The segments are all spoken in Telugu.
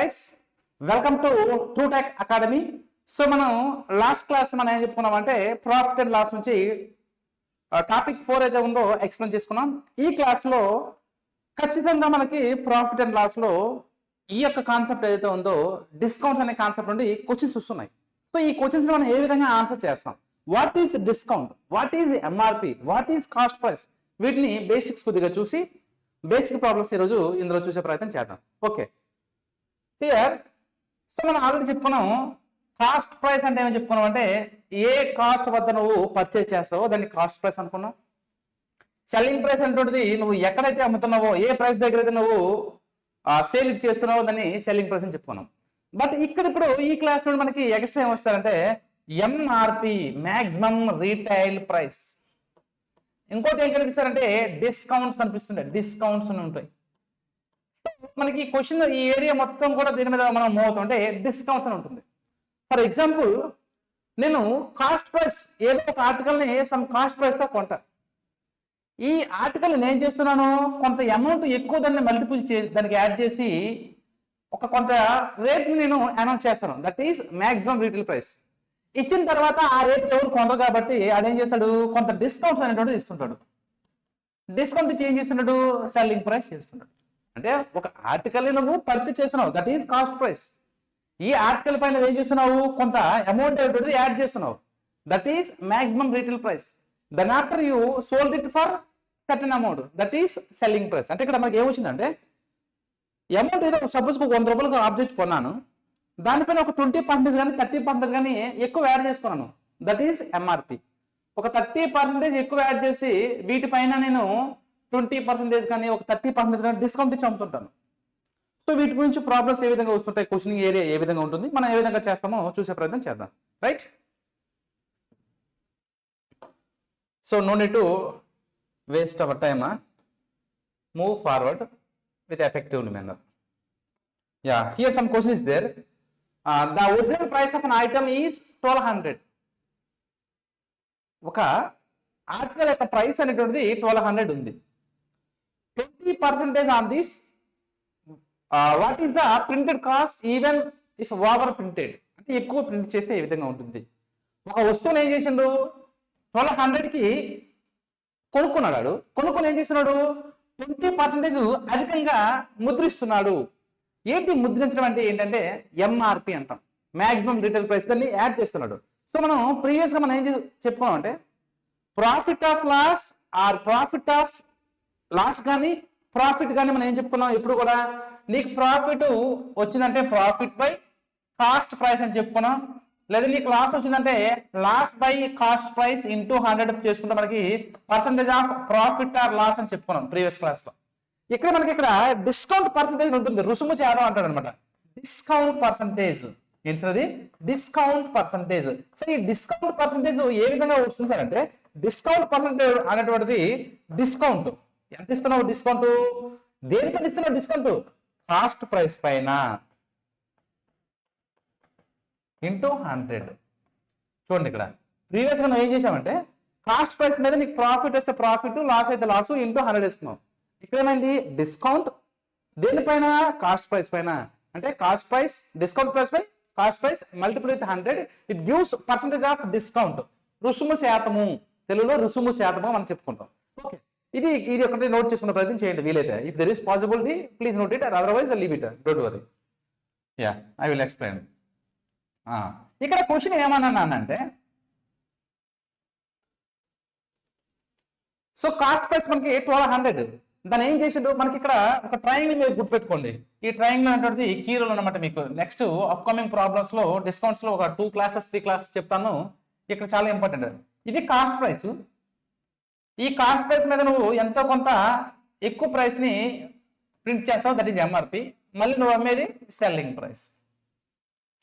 Guys, welcome to Truetech academy. So మనం లాస్ట్ క్లాస్ మనం ఏం చెప్పుకున్నామంటే ప్రాఫిట్ అండ్ లాస్ నుంచి టాపిక్ 4 అయితే ఉందో ఎక్స్ప్లెయిన్ చేసుకున్నాం. ఈ క్లాస్లో ఖచ్చితంగా మనకి ప్రాఫిట్ అండ్ లాస్లో ఈ యొక్క కాన్సెప్ట్ ఏదైతే ఉందో డిస్కౌంట్స్ అనే కాన్సెప్ట్ నుండి క్వశ్చన్స్ వస్తున్నాయి. సో ఈ క్వశ్చన్స్ మనం ఏ విధంగా ఆన్సర్ చేస్తాం, what is discount, what is MRP, what is cost price, వీటిని బేసిక్స్ కొద్దిగా చూసి బేసిక్ ప్రాబ్లమ్స్ ఈరోజు ఇందులో చూసే ప్రయత్నం చేద్దాం. Okay, clear. సో మనం ఆల్రెడీ చెప్పుకున్నాం కాస్ట్ ప్రైస్ అంటే ఏమని చెప్పుకున్నాం అంటే ఏ కాస్ట్ వద్ద నువ్వు పర్చేజ్ చేస్తావో దాన్ని కాస్ట్ ప్రైస్ అనుకున్నాం. సెల్లింగ్ ప్రైస్ అంటుంటుంది నువ్వు ఎక్కడైతే అమ్ముతున్నావో ఏ ప్రైస్ దగ్గర అయితే నువ్వు సేల్ చేస్తున్నావో దాన్ని సెల్లింగ్ ప్రైస్ అని చెప్పుకున్నాం. బట్ ఇక్కడ ఇప్పుడు ఈ క్లాస్ నుండి మనకి ఎక్స్ట్రా ఏం వస్తారంటే ఎంఆర్పి, మ్యాక్సిమం రీటైల్ ప్రైస్. ఇంకోటి ఏం కనిపిస్తారంటే డిస్కౌంట్స్ కనిపిస్తుంటాయి, డిస్కౌంట్స్ అని ఉంటాయి. మనకి క్వశ్చన్ ఈ ఏరియా మొత్తం కూడా దీని మీద మనం మూవ్ అవుతుంటే డిస్కౌంట్స్ అని ఉంటుంది. ఫర్ ఎగ్జాంపుల్ నేను కాస్ట్ ప్రైస్ ఏదో ఒక ఆర్టికల్ని సమ్ కాస్ట్ ప్రైస్తో కొంటా. ఈ ఆర్టికల్ నేను ఏం చేస్తున్నాను, కొంత అమౌంట్ ఎక్కువ దాన్ని మల్టిపుల్ దానికి యాడ్ చేసి ఒక కొంత రేట్ని నేను అనౌన్స్ చేస్తాను. That is maximum retail price. ఇచ్చిన తర్వాత ఆ రేట్ ఎవరు కొనరు కాబట్టి ఆడేం చేస్తాడు, కొంత డిస్కౌంట్స్ అనేటువంటిది ఇస్తుంటాడు. డిస్కౌంట్ చేంజ్ చేస్తున్నాడు, సెల్లింగ్ ప్రైస్ చేస్తున్నాడు. అంటే ఒక ఆర్టికల్ని నువ్వు పర్చేస్ చేస్తున్నావు, దట్ ఈస్ కాస్ట్ ప్రైస్. ఈ ఆర్టికల్ పైన ఏం చేస్తున్నావు, కొంత అమౌంట్ అనేటువంటిది యాడ్ చేస్తున్నావు, that is maximum retail price. Then after you sold it for certain amount, that is selling price. అంటే ఇక్కడ మనకి ఏమొచ్చిందంటే అమౌంట్ ఏదో సపోజ్ ఒక 100 రూపాయలకు ఆబ్జెక్ట్ కొన్నాను, దానిపైన ఒక 20% కానీ 30% కానీ ఎక్కువ యాడ్ చేసుకున్నాను, దట్ ఈస్ ఎంఆర్పి. ఒక 30% ఎక్కువ యాడ్ చేసి వీటిపైన నేను 20% కానీ ఒక 30% కానీ డిస్కౌంట్ ఇచ్చి అమ్ముతుంటాను. సో వీటి గురించి ప్రాబ్లమ్స్ ఏ విధంగా వస్తుంటాయి, క్వశ్చనింగ్ ఏరియా ఏ విధంగా ఉంటుంది, మనం ఏ విధంగా చేస్తామో చూసే ప్రయత్నం చేద్దాం. Right. So no need to waste our time, move forward with effective manner. Yeah, here some question is there. The original price of an item is 1200. ఒక ఆర్టికల్ యొక్క ప్రైస్ అనేటువంటిది 1200 ఉంది. 20% on this, what is the printed cost even if over printed. అంటే ఎక్కువ ప్రింట్ చేస్తే ఏ విధంగా ఉంటుంది. ఒక వస్తువుని ఏం చేసిండు, 1200కి కొనుక్కున్నాడు. కొనుక్కొని ఏం చేస్తున్నాడు, 20% అధికంగా ముద్రిస్తున్నాడు. ఏంటి ముద్రించడం అంటే ఏంటంటే ఎంఆర్పి అంటాం, మ్యాక్సిమం రీటైల్ ప్రైస్. దాన్ని యాడ్ చేస్తున్నాడు. సో మనం ప్రీవియస్గా మనం ఏం చెప్పుకున్నాం అంటే profit of loss or profit of loss కానీ ప్రాఫిట్ కానీ మనం ఏం చెప్పుకున్నాం, ఇప్పుడు కూడా నీకు ప్రాఫిట్ వచ్చిందంటే ప్రాఫిట్ బై కాస్ట్ ప్రైస్ అని చెప్పుకున్నాం. లేదా నీకు లాస్ వచ్చిందంటే loss by cost price into 100 చేసుకుంటే మనకి percentage of profit or loss అని చెప్పుకున్నాం ప్రీవియస్ క్లాస్లో. ఇక్కడ మనకి ఇక్కడ డిస్కౌంట్ పర్సంటేజ్ ఉంటుంది, రుసుము చేద్దాం అంటాడు అనమాట. డిస్కౌంట్ పర్సంటేజ్ ఏంటది, డిస్కౌంట్ పర్సంటేజ్. సో ఈ డిస్కౌంట్ పర్సంటేజ్ ఏ విధంగా వస్తుంది సార్ అంటే డిస్కౌంట్ పర్సంటేజ్ అనేటువంటిది డిస్కౌంట్ ఎంత ఇస్తున్నావు, డిస్కౌంట్ దేనిపైన ఇస్తున్నావు, డిస్కౌంట్ కాస్ట్ ప్రైస్ పైన ఇంటూ 100. చూడండి ఇక్కడ ప్రీవియస్గా మనం ఏం చేసామంటే కాస్ట్ ప్రైస్ మీద నీకు ప్రాఫిట్ వస్తే ప్రాఫిట్, లాస్ అయితే లాస్ ఇంటూ 100 వేసుకున్నాం. ఇక్కడ ఏమైంది, డిస్కౌంట్ దేనిపైన, కాస్ట్ ప్రైస్ పైన. అంటే cost price discount price by cost price multiple with 100, it gives percentage of discount. రుసుము శాతము, తెలుగులో రుసుము శాతము మనం చెప్పుకుంటాం. ఓకే, ఇది ఒకటి నోట్ చేసుకునే ప్రయత్నం చేయండి వీలైతే. If there is possibility please note it, otherwise leave it, don't worry. Yeah, I will explain. ఇక్కడ క్వశ్చన్ ఏమన్నానంటే సో కాస్ట్ ప్రైస్ మనకి 1200, దాన్ని ఏం చేసాడు మనకి ఇక్కడ ఒక ట్రయాంగిల్ మీరు గుర్తుపెట్టుకోండి. ఈ ట్రయాంగిల్ అనేటువంటిది కీ రోల్ అనమాట. మీకు నెక్స్ట్ అప్కమింగ్ ప్రాబ్లమ్స్ లో డిస్కౌంట్స్ లో ఒక 2 క్లాసెస్ 3 క్లాసెస్ చెప్తాను. ఇక్కడ చాలా ఇంపార్టెంట్. ఇది కాస్ట్ ప్రైస్. ఈ కాస్ట్ ప్రైస్ మీద నువ్వు ఎంతో కొంత ఎక్కువ ప్రైస్ ని ప్రింట్ చేస్తావు, దట్ ఈజ్ ఎంఆర్పి. మళ్ళీ నువ్వు అమ్మేది సెల్లింగ్ ప్రైస్.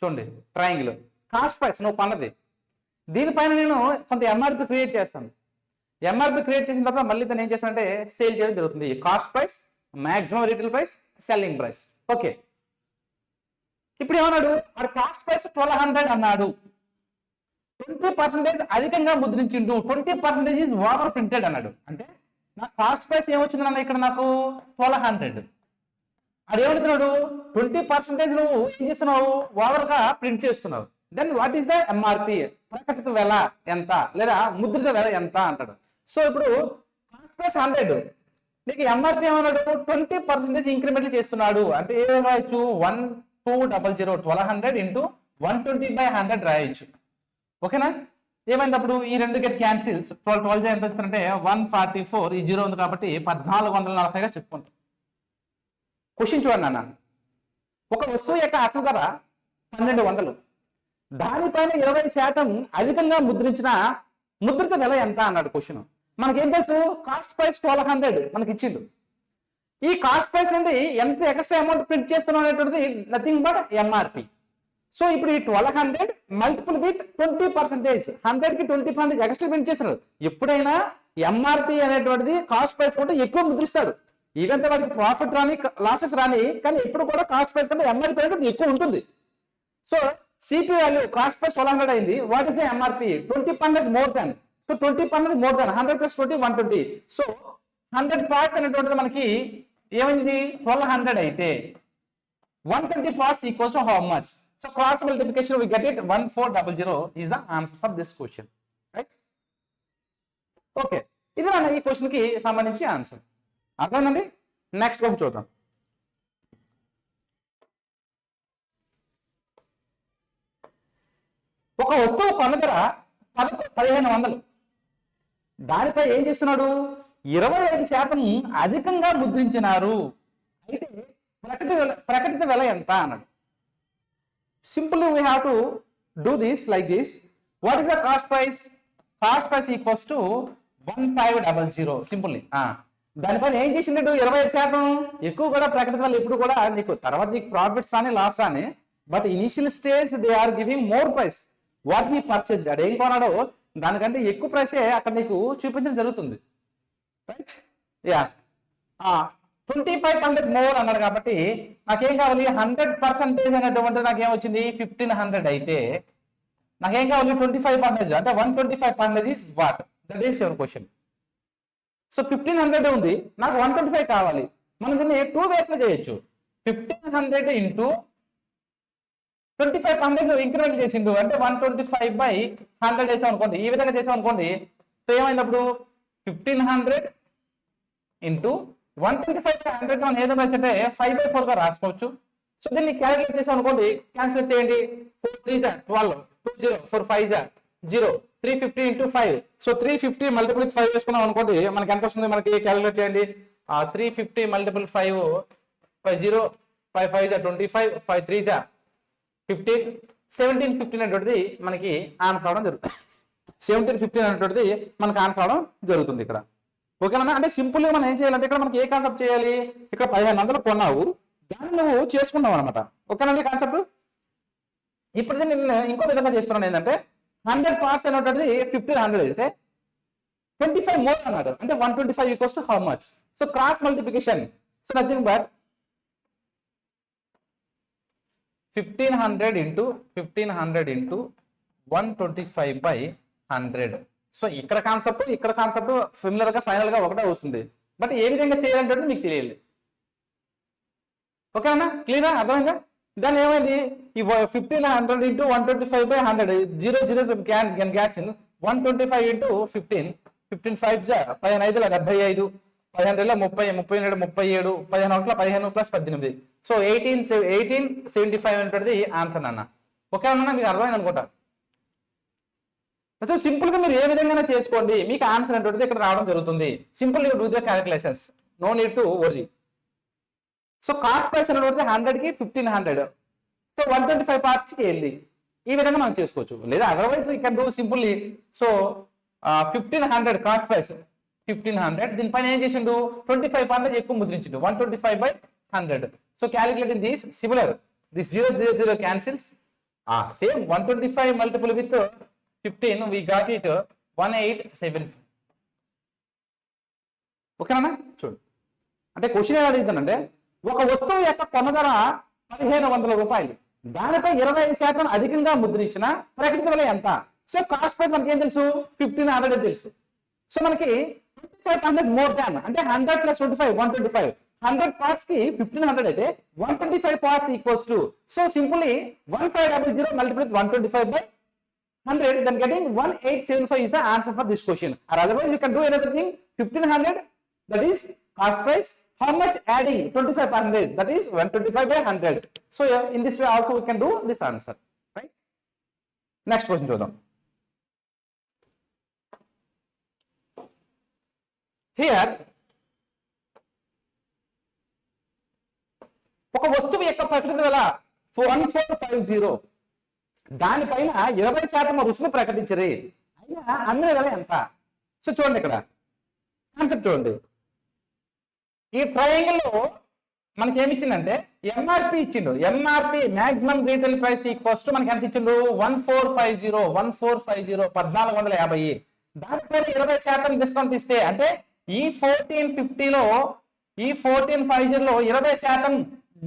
చూడండి ట్రయాంగిల్, కాస్ట్ ప్రైస్ నువ్వు కొన్నది, దీనిపైన నేను కొంత ఎంఆర్పి క్రియేట్ చేస్తాను. ఎంఆర్పి క్రియేట్ చేసిన తర్వాత మళ్ళీ దాన్ని ఏం చేస్తానంటే సేల్ చేయడం జరుగుతుంది. Cost price, maximum retail price, selling price. Okay, ఇప్పుడు ఏమన్నాడు, ఆ కాస్ట్ ప్రైస్ 1200 అన్నాడు, 20% అధికంగా ముద్రించిండు, 20% ఈజ్ ఓవర్ ప్రింటెడ్ అన్నాడు. అంటే నా కాస్ట్ ప్రైస్ ఏమొచ్చిందన్న ఇక్కడ నాకు 1200, అది ఏమడుతున్నాడు 20% నువ్వు ఏం చేస్తున్నావు ఓవర్ గా ప్రింట్ చేస్తున్నావు. Then what is the MRP, ప్రకటిత వెల ఎంత లేదా ముద్రిత వెల ఎంత అంటాడు. సో ఇప్పుడు కాస్ట్ ప్రైస్ 100, నీకు ఎంఆర్పి ఏమన్నాడు 20% ఇంక్రిమెంట్ చేస్తున్నాడు అంటే ఏం రాయొచ్చు 1200 1200 ఇంటూ 120/100 రాయొచ్చు. ఓకేనా? ఏమైంది అప్పుడు ఈ రెండు గెట్ క్యాన్సిల్స్ 12 ఎంత వస్తుందంటే 144, ఈ 0 ఉంది కాబట్టి 1440గా చెప్పుకుంటాం. క్వశ్చన్ చూడండి నాన్న, ఒక వస్తువు యొక్క అసలు ధర 1200, దానిపైన 20% అధికంగా ముద్రించిన ముద్రిత వెల ఎంత అన్నాడు క్వశ్చన్. మనకేం తెలుసు కాస్ట్ ప్రైస్ 1200 మనకి ఇచ్చిండు. ఈ కాస్ట్ ప్రైస్ నుండి ఎంత ఎక్స్ట్రా అమౌంట్ ప్రింట్ చేస్తున్నాం అనేటువంటిది నథింగ్ బట్ ఎంఆర్పి. సో ఇప్పుడు ఈ 1200 మల్టిపుల్ విత్ 20%, 100కి 20% ఎక్స్ట్రా ప్రింట్ చేస్తున్నాడు. ఎప్పుడైనా ఎంఆర్పి అనేటువంటిది కాస్ట్ ప్రైస్ కంటే ఎక్కువ ముద్రిస్తాడు. ఈవెంత వాడికి ప్రాఫిట్ రాని లాసెస్ రాని, కానీ ఎప్పుడు కూడా కాస్ట్ ప్రైస్ కంటే ఎంఆర్పి అనేది ఎక్కువ ఉంటుంది. So CP value cost price 1200 అయింది. What is the MRP 20% more than. So 20% more than 100 + 20 120. So 100 parts అనేటువంటిది మనకి ఏమైంది 1200 అయితే 120 parts equals to how much? So cross multiplication we get it 1400 is the answer for this question, right? Okay, ఇది నా ఈ క్వశ్చన్ కి సంబంధించి ఆన్సర్. అర్థమైందండి? నెక్స్ట్ క్వశ్చన్ చూద్దాం. ఒక వస్తువు కొన్న ధర 1500, దానిపై ఏం చేస్తున్నాడు 25% అధికంగా ముద్రించినారు. అయితే ప్రకటిత వెల ఎంత అన్నాడు. Simply we have to do this like this. What is the cost price? Cost price equals to 1500. Simply. దానిపైన ఏం చేసిండు 25%. ఎక్కువ కూడా ప్రకటిత వెల ఎప్పుడు కూడా నీకు తర్వాత నీకు ప్రాఫిట్స్ రాని లాస్ రాని, but initial stage they are giving more price what he purchase. అది ఏం కొన్నాడో దానికంటే ఎక్కువ ప్రైసే అక్కడ నీకు చూపించడం జరుగుతుంది, రైట్? యా 25% మోర్ అన్నాడు కాబట్టి నాకేం కావాలి 100% అనేటువంటి నాకేం వచ్చింది 1500 అయితే నాకేం కావాలి 25%, అంటే 125% is what? That is your question. So 1500 ఉంది, నాకు 125 కావాలి. మనం దీన్ని 2 ways లో చేయొచ్చు. 1500 ఇంటూ 25% ఇంక్రిమెంట్ చేసిండు అంటే 125/100 చేసాం అనుకోండి. ఈ విధంగా చేసాం అనుకోండి. సో ఏమైంది అప్పుడు 1500 ఇంటూ 125/100 మనం ఏదో వచ్చంటే 5/4 గా రాసుకోవచ్చు. సో దీన్ని క్యాలిక్యులేట్ చేసాం అనుకోండి. క్యాన్సిల్ చేయండి. 4 3 12 2 0 4 5 0 350 ఇంటూ 5. సో 350 మల్టిపుల్ 5 వేసుకున్నాం అనుకోండి. మనకి ఎంత వస్తుంది? మనకి క్యాలిక్యులేట్ చేయండి. 350 మల్టిపుల్ 5 5 0 5 5 25 5 3 15 17 15 అనేటువంటిది మనకి ఆన్సర్ అవడం జరుగుతుంది. 17 15 అనేటువంటిది మనకి ఆన్సర్ అవడం జరుగుతుంది ఇక్కడ. ఓకేనా? అంటే సింపుల్ గా మనం ఏం చేయాలంటే ఇక్కడ మనకి ఏ కాన్సెప్ట్ చేయాలి? ఇక్కడ 1500 కొన్నావు, దాన్ని నువ్వు చేసుకున్నావు అనమాట. ఓకేనండి కాన్సెప్ట్. ఇప్పుడు నేను ఇంకో విధంగా చేస్తున్నాను ఏంటంటే 100 parts అనేటువంటిది 1500 అయితే 25 మోర్ అన్నాడు అంటే 125 equals to how much? So cross multiplication. So nothing but 1500 into 125/100. So ఇక్కడ కాన్సెప్ట్ సిమిలర్ గా ఫైనల్ గా ఒకటే వస్తుంది. బట్ ఏ విధంగా చేయాలంటే మీకు తెలియాలి. ఓకేనా? క్లియరా? అర్థమైందా? దాని ఏమైంది ఈ 1500 into 125/100 0 0 can గ్యాట్స్ in 125 into 15 15 5 15 5 75 15 30 37 37 15 15 plus 18. So 1875 అనేది ఆన్సర్ అన్న. ఓకే అన్న, మీకు అర్థమైంది అనుకుంటా. సో సింపుల్ గా మీరు ఏ విధంగా చేసుకోండి, మీకు ఆన్సర్ అనేటువంటిది ఇక్కడ రావడం జరుగుతుంది. Simple you do the calculations, no need to worry. So cost price అనేటువంటిది 100కి 1500, సో 125 parts కి వెళ్ళి ఈ విధంగా మనం చేసుకోవచ్చు. లేదా అదర్వైజ్ ఇక్కడ do simply. So 1500 cost price 1500, దీనిపైన ఏం చేసిండు 25% ఎక్కువ ముద్రించిండు 125/100. So calculating this similar, this 0 0 0 cancels. Same 125 multiple with 15, we got it 1875. ఓకేనా? చూడు, అంటే క్వశ్చన్ ఏం అడుగుతానంటే ఒక వస్తువు యొక్క కొన్న ధర 1500 రూపాయలు, దానిపై 25% అధికంగా ముద్రించిన ప్రకటిత విలువ ఎంత? సో కాస్ట్ ప్రైస్ మనకి ఏం తెలుసు 1500 తెలుసు. సో మనకి 25% మోర్ దాన్ అంటే 100 + 25 125, 100 parts కి 1500 అయితే 125 parts equals to, so simply 1500 multiplied with 125 by 100, then getting 1875 is the answer for this question. Or otherwise you can do another thing, 1500 that is cost price, how much adding 25 per 100, that is 125 by 100. So in this way also we can do this answer, right? Next question చూద్దాం. Here ఒక వస్తువు యొక్క ప్రకృతి వెల 1450, దానిపైన 20% రుసుము ప్రకటించరు, అయినా అమ్మిన వెల ఎంత? సో చూడండి ఇక్కడ కాన్సెప్ట్ చూడండి. ఈ ట్రయాంగిల్ లో మనకి ఏమి ఇచ్చిందంటే ఎంఆర్పి ఇచ్చిండు. MRP maximum retail price equals to మనకి ఎంత ఇచ్చిండు? 1450 1450. దానిపైన 20% డిస్కౌంట్ ఇస్తే అంటే ఈ 1450లో ఈ 1450లో 20%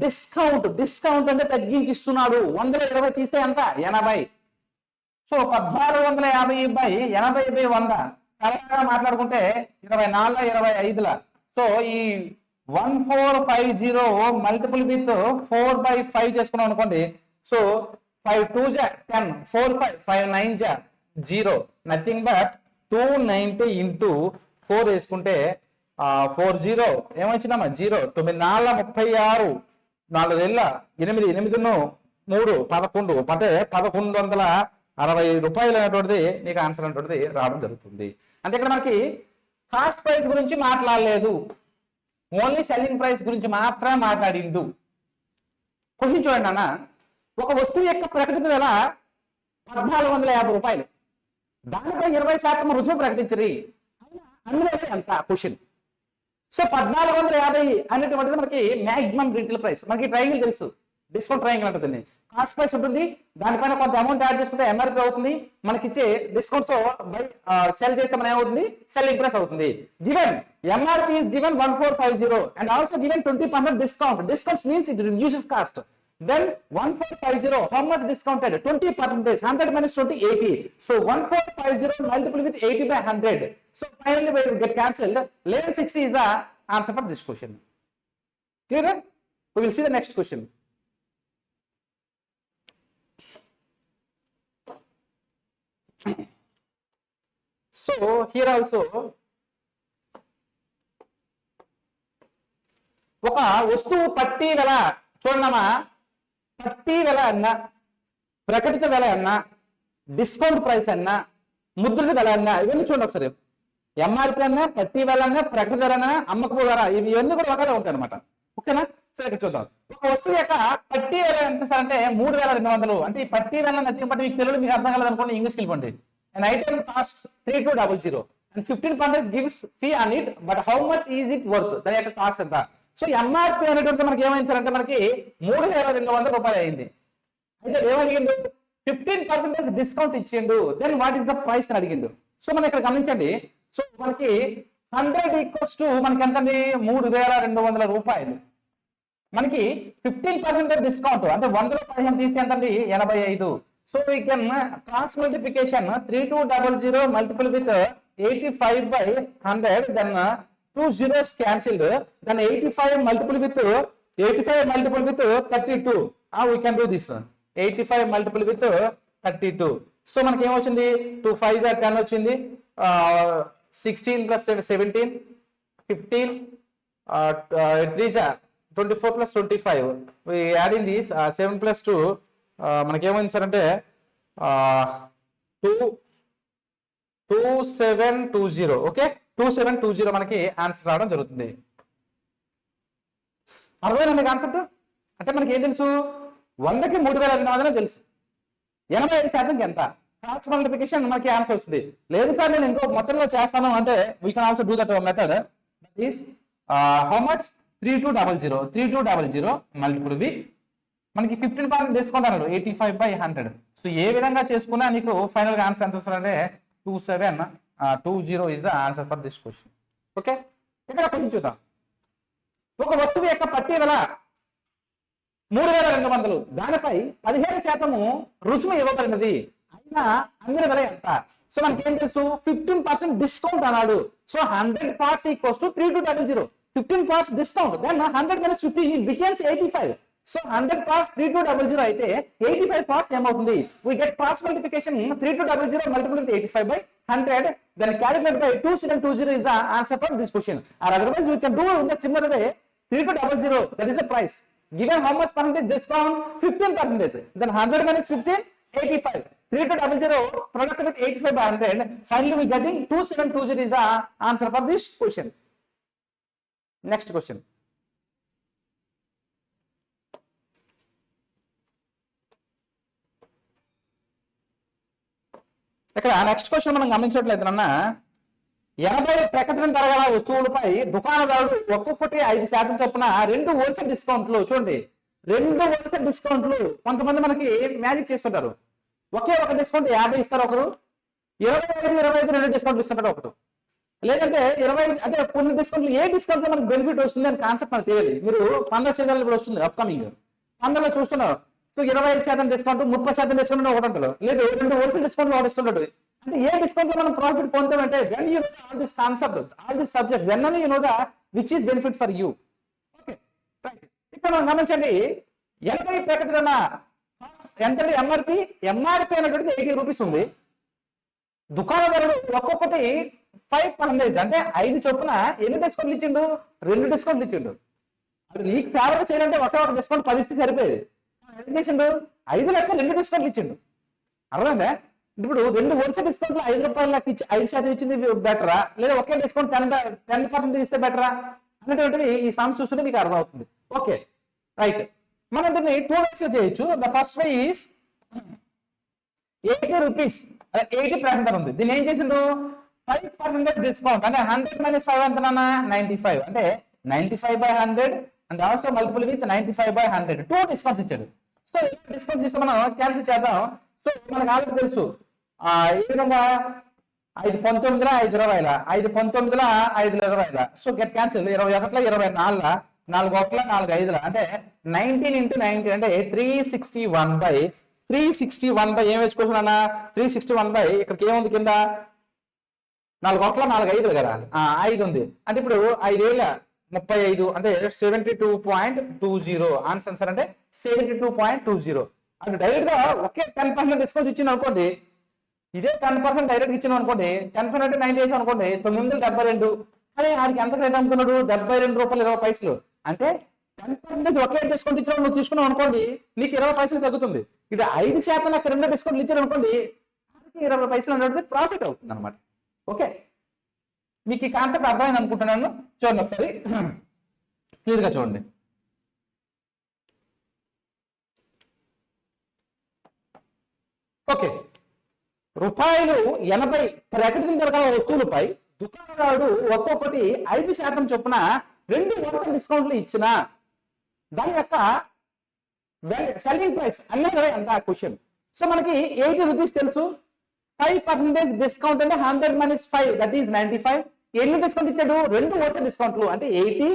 డిస్కౌంట్ అంటే తగ్గించిస్తున్నాడు. 100 తీస్తే ఎంత? 80. సో 1450 బై 80 బై 100 సరళంగా మాట్లాడుకుంటే 24 25ల. సో ఈ 1450 మల్టిపుల్ విత్ 4/5 చేసుకున్నాం అనుకోండి. సో 5 2 జా 10 4 5 5 9 జా 0, నథింగ్ బట్ 290 ఇంటూ 4 వేసుకుంటే 40 ఏమొచ్చిందమ్మా 0. 9 4 36, 4 8 8 8 3 11 అంటే 1160 రూపాయలు అనేటువంటిది నీకు ఆన్సర్ అనేటువంటిది రావడం జరుగుతుంది. అంటే ఇక్కడ మనకి కాస్ట్ ప్రైస్ గురించి మాట్లాడలేదు, ఓన్లీ సెల్లింగ్ ప్రైస్ గురించి మాత్రమే మాట్లాడిండు. క్వశ్చన్ చూడండి అన్న, ఒక వస్తువు యొక్క ప్రకటిత వెల 1450 రూపాయలు, దానిపై 20% రుసుము ప్రకటించరు, అందులో ఎంత? క్వశ్చన్. సో 1450 అనేటువంటిది మనకి మాక్సిమం రీటైల్ ప్రైస్. మనకి ట్రయాంగిల్ తెలుసు, డిస్కౌంట్ ట్రయాంగిల్ ఉంటుంది. కాస్ట్ ప్రైస్ ఉంటుంది, దానిపైన కొంత అమౌంట్ యాడ్ చేసుకుంటే ఎంఆర్పి అవుతుంది, మనకి ఇచ్చే డిస్కౌంట్స్ తో సెల్ చేస్తే మన ఏమవుతుంది? సెల్లింగ్ ప్రైస్ అవుతుంది. Given MRP is given 1450 and also given 20% discount. Discounts means it reduces cost. Then 1450, how much discounted? 20%. 100 minus 20 80. So 1450 multiplied with 80 by 100. So finally we will get cancelled. 1160 is the answer for this question. Clear? We will see the next question. So here also ఒక వస్తువు పట్టీ వెల చూడమ్మా, పట్టీ వెల అన్నా, ప్రకటిత వెల అన్నా, డిస్కౌంట్ ప్రైస్ అన్నా, ముద్రిత వెల అన్నా, ఇవన్నీ చూడండి ఒకసారి. ఎంఆర్పి అన్నా, పట్టీ వెల అన్నా, ప్రకటిత వెల అన్నా, అమ్మకపు ధర, ఇవన్నీ కూడా ఒకటే ఉంటాయి అనమాట. ఓకేనా? సరే ఇక్కడ చూద్దాం. ఒక వస్తువు యొక్క పట్టీ వెల ఎంత సార్ అంటే 3200. అంటే ఈ పట్టీ వెల నచ్చిన పట్టి మీకు తెలుగు మీకు అర్థం కాలేదు అనుకోండి, ఇంగ్లీష్కి వెళ్ళిపోండి. An item costs 3200 and 15% gives fee on it, but how much is it worth? దాని యొక్క కాస్ట్ ఎంత? సో ఎంఆర్పి అనేటువంటి మనకి ఏమైంది అంటే మనకి 3200 రూపాయలు అయింది. అయితే ఏమడిగిండు? 15% డిస్కౌంట్ ఇచ్చిండు. Then what is the price అని అడిగిండు. సో మనం ఇక్కడ గమనించండి. సో మనకి 100 ఈక్వల్స్ టు మనకి ఎంత అండి? 3200 రూపాయలు. మనకి 15% డిస్కౌంట్ అంటే 100లో 15 తీస్తే ఎంత అండి? 85. So we can cross multiplication 3200 multiple with 85 by 100, then 2 zeros cancelled, then 85 multiple with 32. We can do this. 85 multiple with 32. So మనకి ఏమొచ్చింది? 2 5 are 10 వచ్చింది, 16 plus 17 15, 3 are 24 plus 25. We adding this 7 plus 2. మనకి ఏమైంది సార్ అంటే 2720. ఓకే, 2720 మనకి ఆన్సర్ రావడం జరుగుతుంది. అర్థమైందా మీకు కాన్సెప్ట్? అంటే మనకి ఏం తెలుసు? 100కి 3200 తెలుసు, 85% ఎంత? క్రాస్ మల్టిప్లికేషన్ మనకి ఆన్సర్ వస్తుంది. లేదు సార్ నేను ఇంకో మొత్తంలో చేస్తాను అంటే we can also do that method. That is how much? 3200 multiple with మనకి 15% డిస్కౌంట్ అన్నాడు, 85 by 100. సో ఏ విధంగా చేసుకున్నా నీకు ఫైనల్ గా ఆన్సర్ ఎంత వస్తుందంటే 2720 is the answer for this question. Okay, ఇక్కడ కొంచెం చూద్దాం. ఒక వస్తువు యొక్క పట్టీ వెల 3200, దానిపై 15% రుసుము ఇవ్వబడినది, అయినా అమ్మిన వెల ఎంత? సో మనకి ఏం తెలుసు? 15% డిస్కౌంట్ అన్నాడు. So 100 parts equals to 3200. 15 parts discount, then 100 minus 15 it becomes 85. So 100 parts 3200 అయితే 85 parts ఏమవుతుంది? We get parts multiplication 3200 multiplied with 85 by 100, then calculate by 2720 is the answer for this question. Or otherwise we can do in the similar way 3200, that is the price. Given how much percentage discount? 15%. Then 100 minus 15, 85. 3200 product with 85 by 100. Finally we getting 2720 is the answer for this question. Next question. ఇక్కడ నెక్స్ట్ క్వశ్చన్ మనం గమనించట్లేదు అన్న 80 ప్రకటన ధర గల వస్తువులపై దుకాణదారుడు ఒక్కొక్కటి 5% చొప్పున 2 హోల్సేల్ డిస్కౌంట్లు, చూడండి 2 హోల్సేల్ డిస్కౌంట్లు. కొంతమంది మనకి మ్యాజిక్ చేస్తుంటారు, ఒకే ఒక డిస్కౌంట్ 50 ఇస్తారు ఒకరు, 25 2 డిస్కౌంట్లు ఇస్తుంటారు ఒకరు, లేదంటే 20 అంటే కొన్ని డిస్కౌంట్లు. ఏ డిస్కౌంట్ మనకు బెనిఫిట్ వస్తుంది అని కాన్సెప్ట్ మనకు తెలియదు. మీరు పండగ సీజన్ ఇప్పుడు వస్తుంది అప్కమింగ్ పండగలో చూస్తున్నారు. సో 25% డిస్కౌంట్, 30% డిస్కౌంట్ ఒకటి ఉంటారు, లేదు 2 హోల్సేల్ డిస్కౌంట్ ఒకటి ఇస్తుంటాడు. అంటే ఏ డిస్కౌంట్ లో మనం ప్రాఫిట్ పొందుతామంటే when you know all this concept, all this subject, then you know the which is benefit for you. Okay right. ఇక్కడ మనం గమనించండి 80 ప్రకటన ఎంత ఎంఆర్పి అనేటువంటిది 80 రూపీస్ ఉంది. దుకాణదారుడు ఒక్కొక్కటి 5% అంటే 5 చొప్పున ఎన్ని డిస్కౌంట్లు ఇచ్చిండు? 2 డిస్కౌంట్లు ఇచ్చిండు. అది నీకు ఫేవర్ చేయాలంటే ఒక డిస్కౌంట్ 10 ఇస్తే సరిపోయేది. ఏం చేసిండు? 5 లెక్క 2 డిస్కౌంట్లు ఇచ్చిండు. అర్థమైందా? ఇప్పుడు 2 హోల్సేల్ డిస్కౌంట్లు 5 రూపాయల లెక్క ఇచ్చి 5% ఇచ్చింది బెటరా, లేదా ఒకే డిస్కౌంట్ 10% ఇస్తే బెటరా అనేటువంటిది ఈ సమ్స్ చూస్తుంటే మీకు అర్థమవుతుంది. Okay right. మనం దీన్ని 2 ways లో చేయొచ్చు. The first way is 80 rupees, 80 ప్రకటన ఉంది. దీన్ని ఏం చేసిండు? 5% డిస్కౌంట్ అంటే 100 minus 5 ఎంత 95, అంటే 95 by 100 and also multiple with 95 by 100, 2 discounts ఇచ్చాడు. సో డిస్కౌంట్ చేస్తే మనం క్యాన్సిల్ చేద్దాం. సో మనకు ఆల్రెడీ తెలుసు ఈ విధంగా 5 19 5 20 5 19 5 20. సో గెట్ క్యాన్సిల్ 21 24 4 1 4 5 అంటే 19 into 90 అంటే 361 by 361 by ఏం వేసుకోవచ్చు అన్న? 361 by ఇక్కడికి ఏముంది కింద? 4 1 4 5 కదా, 5 ఉంది. అంటే ఇప్పుడు 5,35 అంటే 72.20 ఆన్సర్ అంటే 72.20. అంటే డైరెక్ట్ గా ఒకే 10% డిస్కౌంట్ ఇచ్చింది అనుకోండి, ఇదే 10% డైరెక్ట్ ఇచ్చిన అనుకోండి, 10% అంటే 90 వేసాం అనుకోండి, 972. కానీ ఆడికి ఎంత రేట్ అమ్ముతున్నాడు? 72 రూపాయలు 20 పైసలు. అంటే 10% ఒకే డిస్కౌంట్ ఇచ్చిన నువ్వు తీసుకున్నావు అనుకోండి, నీకు 20 పైసలు తగ్గుతుంది. ఇది 5% నాకు 2 డిస్కౌంట్లు ఇచ్చారు అనుకోండి, 20 పైసలు అనేది ప్రాఫిట్ అవుతుంది అనమాట. ఓకే, మీకు ఈ కాన్సెప్ట్ అర్థమైంది అనుకుంటున్నాను. చూడండి ఒకసారి క్లియర్ గా చూడండి. ఓకే, రూపాయలు 80 ప్రకటన జరగాల వస్తువులపై దుకాణదారుడు ఒక్కొక్కటి 5% చొప్పున 2 హోల్సేల్ డిస్కౌంట్లు ఇచ్చిన దాని యొక్క సెల్లింగ్ ప్రైస్ అన్నది ఎంత క్వశ్చన్. సో మనకి 80 రూపీస్ తెలుసు, 5% డిస్కౌంట్ అంటే 100 minus 5 దట్ ఈస్ 95. ఎన్ని డిస్కౌంట్ ఇచ్చాడు? 2 హోల్సేల్ డిస్కౌంట్లు అంటే 80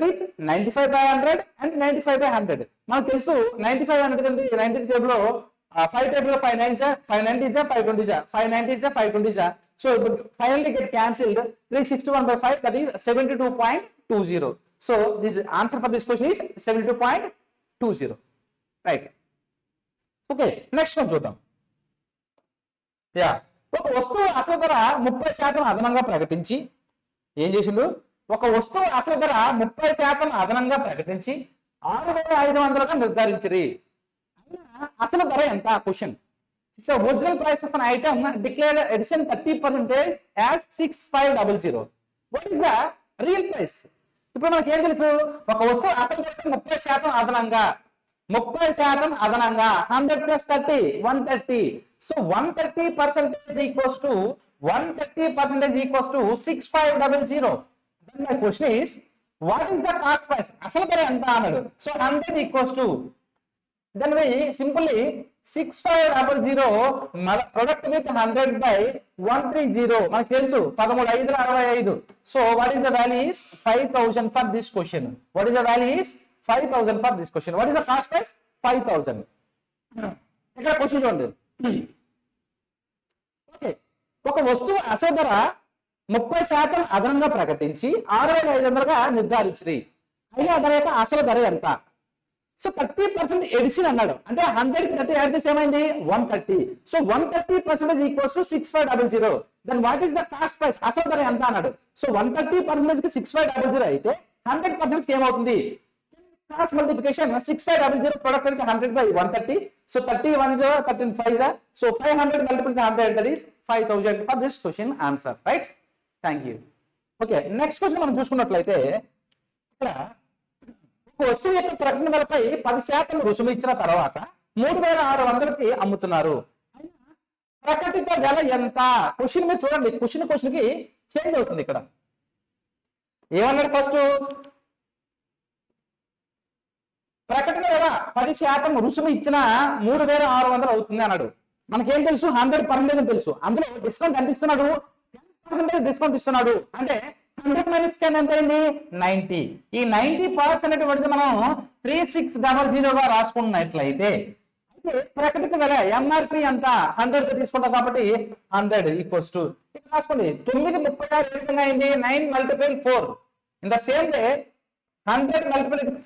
with 95 by 100 and 95 by 100. మనకు తెలుసు 95 అనేది 90 టేబుల్ లో 5 table 5 9s 5 90s 5 20s 5 90s 5 20s. So finally get cancelled 361 by 5 that is 72.20. So this answer for this question is 72.20. Right. Okay, next one చూద్దాం. యా, ఒక వస్తువు అసలు ధర 30% అదనంగా ప్రకటించి ఏం చేసిండు? ఒక వస్తువు అసలు ధర 30% అదనంగా ప్రకటించి 6,500గా నిర్ధారించిరి. అసలు ధర ఎంత question. So original price of an item declared edition 30% as 6500. What is the real price? ఇప్పుడు మనకి ఏం తెలుసు? ఒక వస్తువు అసలు ధర 30% అదనంగా, 30% అదనంగా 100 plus 30 130. So 130% equals to 6500. Then my question is, what is the cost price? అసలు ధర ఎంత అన్నాడు. So 100 equals to, then we simply 6500 product with 100 by 130. మనకు తెలుసు 13,565. So what is the value is 5,000 for this question. What is the value is 5,000 for this question. What is the cost price? 5,000. ఇక్కడ క్వశ్చన్ చూడండి. ఓకే, ఒక వస్తువు అసలు ధర 30% అదనంగా ప్రకటించి 6,500గా నిర్ధారించింది. అయినా దాని యొక్క అసలు ధర ఎంత? సో 30% ఎడిషన్ అన్నాడు, అంటే 100కి 30 యాడ్ చేస్తే ఏమైంది 130. So 130% equals to 6500. Then what is the cost price, అసలు ధర ఎంత అన్నాడు. సో 130% కి 6500 అయితే 100% కి ఏమవుతుంది, క్రాస్ మల్టిప్లికేషన్ 6500 ప్రొడక్ట్ అయితే 100/130. So 30 1s 13 5s. So 500 multiplied by 100, that is 5000 for this question answer, right? Thank you. Okay, next question మనం చూసుకున్నట్లయితే ఇక్కడ వస్తువు యొక్క ప్రకటన ధరపై 10% రుసుము ఇచ్చిన తర్వాత 3600కి అమ్ముతున్నారు. ప్రకటిత ధర ఎంత? క్వశ్చన్ మీరు చూడండి, క్వశ్చన్ కి చేంజ్ అవుతుంది. ఇక్కడ ఏమన్నాడు, ఫస్ట్ ప్రకటన ధర 10% రుసుము ఇచ్చిన 3600 అవుతుంది అన్నాడు. మనకేం తెలుసు, 100% తెలుసు. అందులో డిస్కౌంట్ ఎంత ఇస్తున్నాడు, 10% డిస్కౌంట్ ఇస్తున్నాడు. అంటే 100 - 10 ఎంత అయింది 90. ఈ 90% పడితే మనం 3600గా రాసుకున్నట్లయితే ప్రకటిత ధర ఎంఆర్పి ఎంత 100 తీసుకుంటాం కాబట్టి 100 ఈక్వల్స్ టు ఇక్కడ రాసుకోండి. 936 ఏ విధంగా అయింది 9 × 4. In the same way 100 ×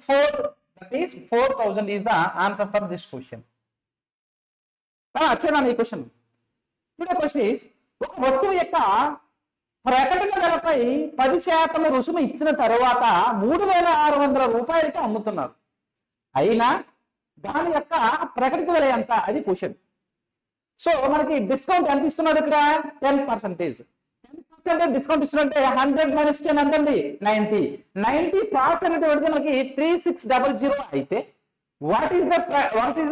4, that is 4000 is the answer for this question. చూడండి ఈ క్వశ్చన్. క్వశ్చన్ ఇస్, ఒక వస్తువు యొక్క ప్రకటన ధరపై 10% రుసుము ఇచ్చిన తర్వాత 3600 రూపాయలకి అమ్ముతున్నారు. అయినా దాని యొక్క ప్రకటిత విల ఎంత, అది క్వశ్చన్. సో మనకి డిస్కౌంట్ ఎంత ఇస్తున్నాడు ఇక్కడ 10%. 10% డిస్కౌంట్ ఇస్తున్నట్టే 100 - 10 ఎంత ఉంది 90. 90% పెడితే మనకి 3600 అయితే వాట్ ఈస్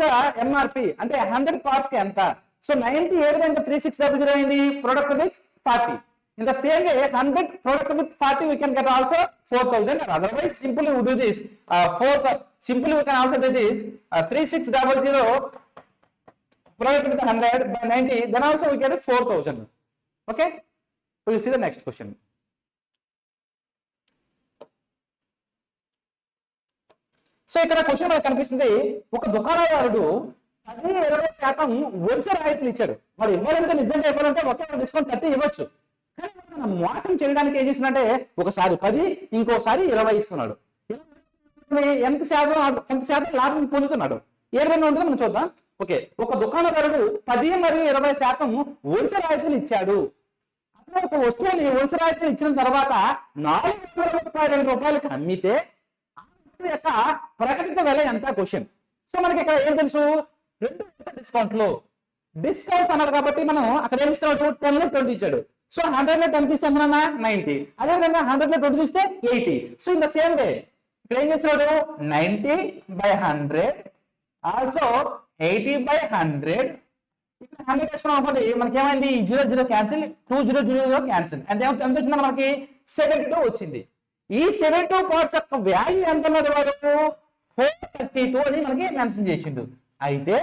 ద ఎంఆర్పి అంటే 100 parts కి ఎంత? సో 90 ఏ విధంగా 3600 అయింది, product with 40. In the same way 100 product with 40 we can get also 4000. Otherwise simply we do this simply we can also do this 3600 product with 100 by 90, then also we get 4000. Okay, we will see the next question. So ఇక్కడ క్వశ్చన్ మనకు కనిపిస్తుంది, ఒక దుకాణదారుడు 10-20% వరుస రాయితీలు ఇచ్చాడు. వాడు ఇవ్వాలంటే నిజంగా ఇవ్వాలంటే ఒకే డిస్కౌంట్ 30 ఇవ్వచ్చు. కానీ మనం మోసం చేయడానికి ఏం చేసినట్టే ఒకసారి 10 ఇంకోసారి 20 ఇస్తున్నాడు. ఎంత శాతం లాభం పొందుతున్నాడు, ఏ విధంగా ఉంటుందో మనం చూద్దాం. ఓకే, ఒక దుకాణదారుడు 10 మరియు 20% వరుస రాయితీలు ఇచ్చాడు. అతను ఒక వస్తువుని వరుస రాయితీలు ఇచ్చిన తర్వాత 432 రూపాయలకి అమ్మితే ఆ వస్తువు యొక్క ప్రకటిత విల ఎంత క్వశ్చన్. సో మనకి ఇక్కడ ఏం తెలుసు, 2 డిస్కౌంట్లు అన్నాడు కాబట్టి మనం అక్కడ ఏమి ఇస్తున్నాడు 10 20 ఇచ్చాడు. సో 100లో 10 తీస్తే ఎంత 90. అదేవిధంగా 100లో 20 తీస్తే 80. So in the same way ఇక్కడ ఏం చేస్తున్నాడు 90/100 ఆల్సో 80/100. ఇక్కడ 100 వేసుకున్నాం అనుకోండి, మనకి ఏమైంది 0 క్యాన్సిల్, 2000 క్యాన్సిల్, అంటే ఎంత వచ్చింది మనకి 72 వచ్చింది. ఈ 72 parts యొక్క వాల్యూ ఎంత ఉన్నది వరకు 432 అని మనకి మెన్షన్ చేసిండు. అయితే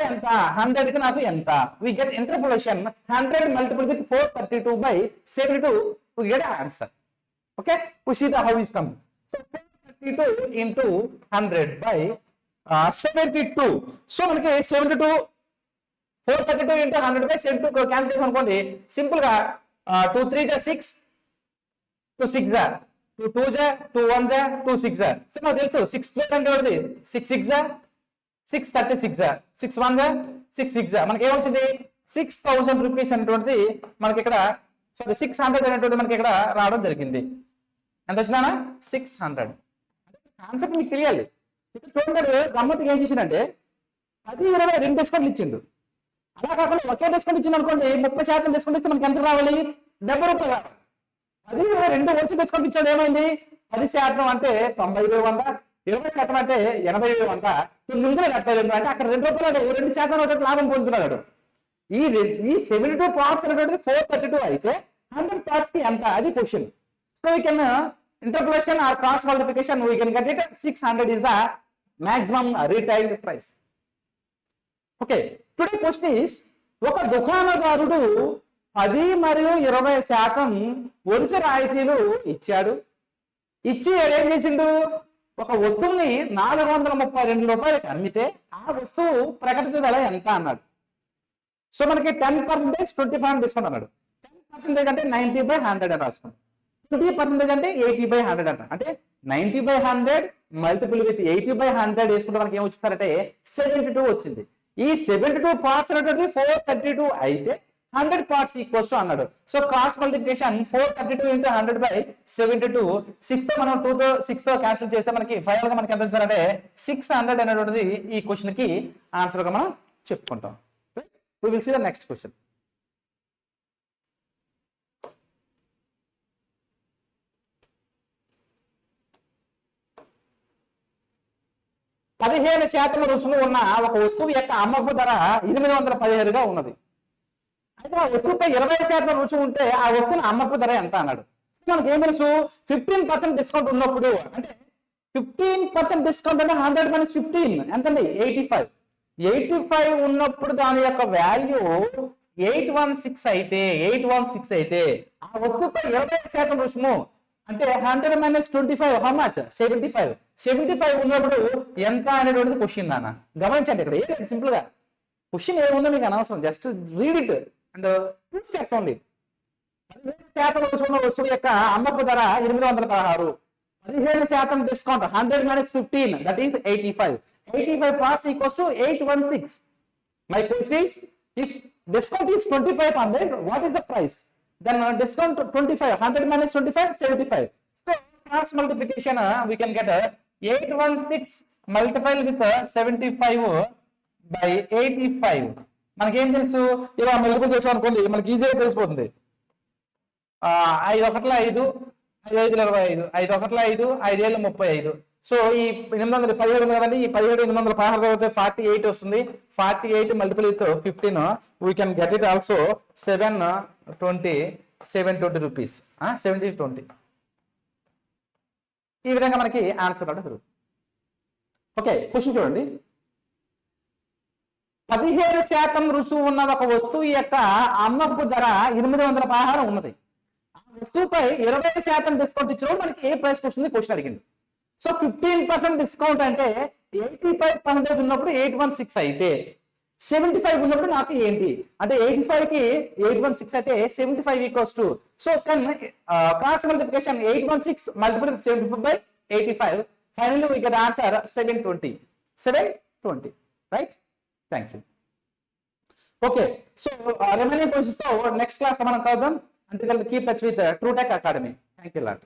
ఎంత 100కి నాకు ఎంత, we get interpolation 100 multiplied with 432/72 we get an answer. Okay, we see the how is come. So 432 into 100/72. So మనకి 72 432 into 100/72 క్యాన్సిల్ చేసాం అనుకోండి, సింపుల్ గా 2 3 6 2 6 2 2 2 1 2 6. సో నాకు తెలుసు 6 2 అంటే 6 6 636 6 1 6 6 మనకి ఏమవుతుంది 6000 రూపీస్ అనేటువంటిది మనకి ఇక్కడ సారీ 600 అనేటువంటి మనకి ఇక్కడ రావడం జరిగింది. ఎంత వచ్చిందా 600. కాన్సెప్ట్ మీకు తెలియాలి. ఇక్కడ చూడండి గమ్మత్తుగా ఏం చేసిందంటే 10-20 2 డిస్కౌంట్లు ఇచ్చిండు. అలా కాకుండా ఒకే డిస్కౌంట్ ఇచ్చింది అనుకోండి 30% డిస్కౌంట్ ఇస్తే మనకి ఎంత రావాలి 70 రూపాయలు రావాలి. 10-20 వచ్చి డిస్కౌంట్ ఇచ్చాడు, ఏమైంది 10% అంటే 90,100, 20% అంటే 80,100, 972 అంటే అక్కడ 2 రూపాయలు 2% లాభం పొందుతున్నాడు. ఈ 72 parts అనేటువంటిది 432 అయితే 100 parts కి ఎంత, అది question. So we can interpolation or cross multiplication we can get it 600 is the maximum retail price. Okay, today question is, ఒక దుకాణదారుడు 10 మరియు 20% వరుస రాయితీలు ఇచ్చాడు. ఇచ్చి ఏం చేసిండు, ఒక వస్తువుని 432 రూపాయలకి అమ్మితే ఆ వస్తువు ప్రకటిత ధర ఎంత అన్నాడు. సో మనకి 10% 20% డిస్కౌంట్ అన్నాడు. పర్సెంటేజ్ అంటే 90/100 అని రాసుకోండి. 20% అంటే 80/100 అంట. అంటే 90/100 మల్టిపుల్ విత్ 80/100 వేసుకుంటే మనకి ఏం వచ్చిందంటే 72 వచ్చింది. ఈ 72 పార్ట్స్ అనేటువంటి 432 అయితే 100 parts equals to 100. So cross multiplication 432 into 100/72. 6 తో మనం 2 తో 6 తో క్యాన్సిల్ చేస్తే మనకి ఫైనల్ గా మనకి ఎంత వచ్చిందంటే 600 అనేటువంటిది ఈ క్వశ్చన్ కి ఆన్సర్ గా మనం చెప్పుకుంటాం. We will see the next question. పదిహేను శాతం రుసుము ఉన్న ఒక వస్తువు యొక్క అమ్మకపు ధర 817గా ఉన్నది. అయితే ఆ వస్తువుపై 20% రుసుము ఉంటే ఆ వస్తువుని అమ్మకపు ధర ఎంత అన్నాడు. మనకి ఏం తెలుసు 15% డిస్కౌంట్ ఉన్నప్పుడు అంటే 15% డిస్కౌంట్ అంటే 100 - 15 ఎంతండి 85. 85 ఉన్నప్పుడు దాని యొక్క వాల్యూ 816 అయితే ఆ వస్తువుపై 20% రుసుము అంటే 100 - 25 హౌ మచ్ 75 ఉన్నప్పుడు ఎంత అనేటువంటిది క్వశ్చన్ నాన్న. గమనించండి ఇక్కడ ఏం సింపుల్ గా క్వశ్చన్ ఏముందో మీకు అనవసరం, just read it and 2 steps only. 15% రుసుమున్న వస్తువు యొక్క అమ్మకపు ధర 816. 15% discount 100 - 15 that is 85. 85 parts equals to 816. My question is, if discount is 25%, what is the price? Then discount 25, 100 - 25, 75. So cross multiplication we can get 816 multiplied with 75/85. మనకి ఏం తెలుసు, ఇలా మల్టిపుల్ చేసాం అనుకోండి మనకి ఈజీగా తెలిసిపోతుంది. 5 1 5, 5 5 25, 5 1 5, 5 7 35. సో ఈ 817 ఉంది కదండి, ఈ 17 816 అయితే 48 వస్తుంది. 48 multiple with 15 we can get it also 720 rupees. 7020 ఈ విధంగా మనకి ఆన్సర్ అంటే జరుగుతుంది. ఓకే, క్వశ్చన్ చూడండి. 15% రుసుము ఉన్న ఒక వస్తువు యొక్క అమ్మకపు ధర 816 ఉన్నది. ఆ వస్తువుపై 20% డిస్కౌంట్ ఇచ్చినప్పుడు మనకి ఏ ప్రైస్ వస్తుంది క్వశ్చన్ అడిగింది. సో 15% డిస్కౌంట్ అంటే 85% ఉన్నప్పుడు 816 అయితే 75 ఉన్నప్పుడు నాకు ఏంటి అంటే 85 కి 816 అయితే 75 equals to, so cross multiplication 816 multiple 75/85. Finally we get answer 720. Right, thank you. Okay, so remaining questions తో నెక్స్ట్ క్లాస్ మనం కలుద్దాం. Until keep touch with Truetech academy. Thank you lot.